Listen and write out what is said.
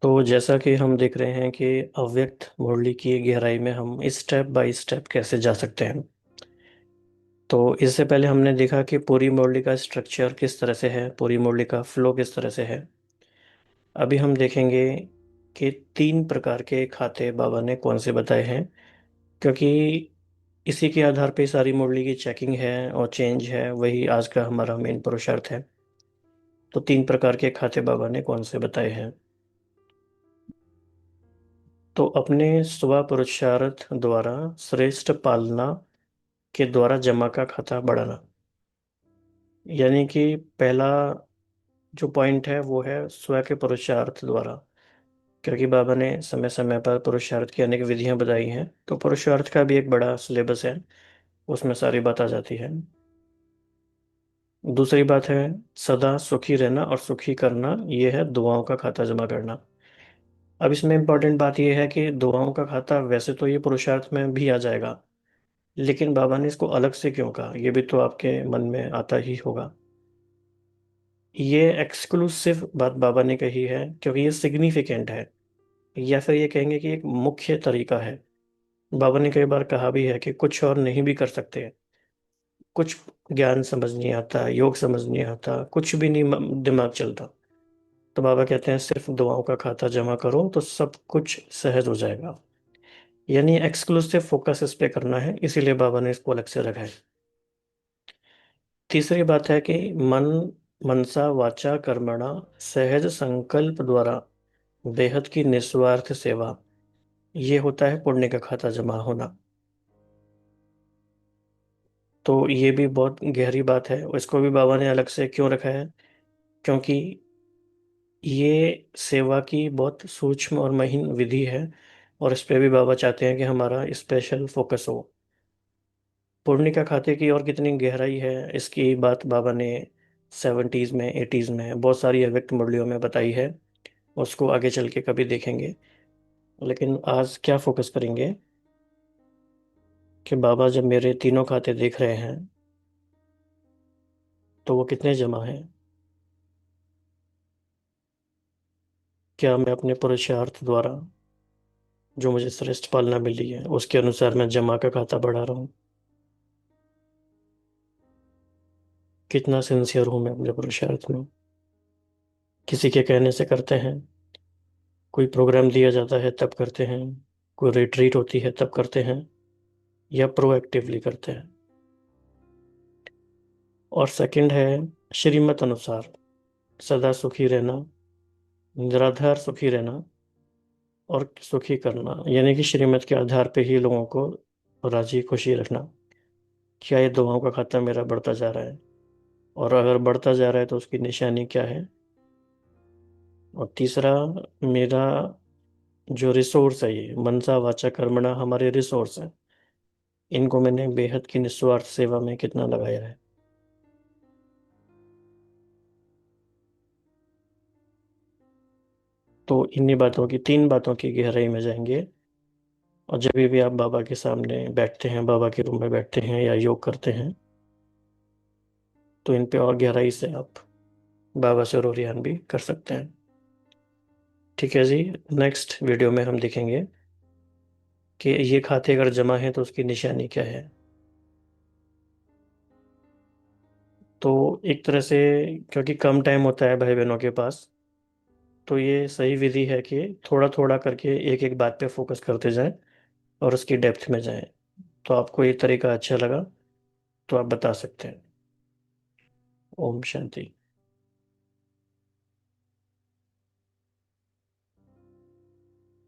तो जैसा कि हम देख रहे हैं कि अव्यक्त मुरली की गहराई में हम स्टेप बाय स्टेप कैसे जा सकते हैं। तो इससे पहले हमने देखा कि पूरी मुरली का स्ट्रक्चर किस तरह से है, पूरी मुरली का फ्लो किस तरह से है। अभी हम देखेंगे कि 3 प्रकार के खाते बाबा ने कौन से बताए हैं, क्योंकि इसी के आधार पे सारी मुरली की चेकिंग है और चेंज है, वही आज का हमारा मेन पुरुषार्थ है। तो 3 प्रकार के खाते बाबा ने कौन से बताए हैं। तो अपने स्व पुरुषार्थ द्वारा श्रेष्ठ पालना के द्वारा जमा का खाता बढ़ाना, यानी कि पहला जो पॉइंट है वो है स्व के पुरुषार्थ द्वारा। क्योंकि बाबा ने समय समय पर पुरुषार्थ की अनेक विधियां बताई हैं, तो पुरुषार्थ का भी एक बड़ा सिलेबस है, उसमें सारी बात आ जाती है। दूसरी बात है सदा सुखी रहना और सुखी करना, ये है दुआओं का खाता जमा करना। अब इसमें इंपॉर्टेंट बात यह है कि दुआओं का खाता वैसे तो ये पुरुषार्थ में भी आ जाएगा, लेकिन बाबा ने इसको अलग से क्यों कहा, ये भी तो आपके मन में आता ही होगा। ये एक्सक्लूसिव बात बाबा ने कही है क्योंकि ये सिग्निफिकेंट है, या फिर ये कहेंगे कि एक मुख्य तरीका है। बाबा ने कई बार कहा भी है कि कुछ और नहीं भी कर सकते, कुछ ज्ञान समझ नहीं आता, योग समझ नहीं आता, कुछ भी नहीं दिमाग चलता, तो बाबा कहते हैं सिर्फ दुआओं का खाता जमा करो तो सब कुछ सहज हो जाएगा। यानी एक्सक्लूसिव फोकस इस पे करना है, इसीलिए बाबा ने इसको अलग से रखा है। तीसरी बात है कि मन मनसा वाचा कर्मणा सहज संकल्प द्वारा बेहद की निस्वार्थ सेवा, ये होता है पुण्य का खाता जमा होना। तो ये भी बहुत गहरी बात है, इसको भी बाबा ने अलग से क्यों रखा है, क्योंकि ये सेवा की बहुत सूक्ष्म और महीन विधि है, और इस पे भी बाबा चाहते हैं कि हमारा स्पेशल फोकस हो। पुण्य का खाते की और कितनी गहराई है, इसकी बात बाबा ने 70s में 80s में बहुत सारी अव्यक्त मुरलियों में बताई है। उसको आगे चल के कभी देखेंगे, लेकिन आज क्या फोकस करेंगे कि बाबा जब मेरे तीनों खाते देख रहे हैं तो वो कितने जमा हैं। क्या मैं अपने पुरुषार्थ द्वारा जो मुझे श्रेष्ठ पालना मिली है उसके अनुसार मैं जमा का खाता बढ़ा रहा हूँ। कितना सिंसियर हूँ मैं अपने पुरुषार्थ में। किसी के कहने से करते हैं, कोई प्रोग्राम दिया जाता है तब करते हैं, कोई रिट्रीट होती है तब करते हैं, या प्रोएक्टिवली करते हैं। और सेकंड है श्रीमत अनुसार सदा सुखी रहना, निराधार सुखी रहना और सुखी करना, यानी कि श्रीमत के आधार पे ही लोगों को राजी खुशी रखना। क्या ये दुआओं का खाता मेरा बढ़ता जा रहा है, और अगर बढ़ता जा रहा है तो उसकी निशानी क्या है। और तीसरा, मेरा जो रिसोर्स है, ये मनसा वाचा कर्मणा हमारे रिसोर्स है, इनको मैंने बेहद की निस्वार्थ सेवा में कितना लगाया है। तो इन्हीं बातों की 3 बातों की गहराई में जाएंगे। और जब भी आप बाबा के सामने बैठते हैं, बाबा के रूम में बैठते हैं या योग करते हैं, तो इन पे और गहराई से आप बाबा से रोरियान भी कर सकते हैं। ठीक है जी। नेक्स्ट वीडियो में हम देखेंगे कि ये खाते अगर जमा है तो उसकी निशानी क्या है। तो एक तरह से, क्योंकि कम टाइम होता है भाई बहनों के पास, तो ये सही विधि है कि थोड़ा थोड़ा करके एक एक बात पे फोकस करते जाएं और उसकी डेप्थ में जाएं। तो आपको ये तरीका अच्छा लगा तो आप बता सकते हैं। ओम शांति।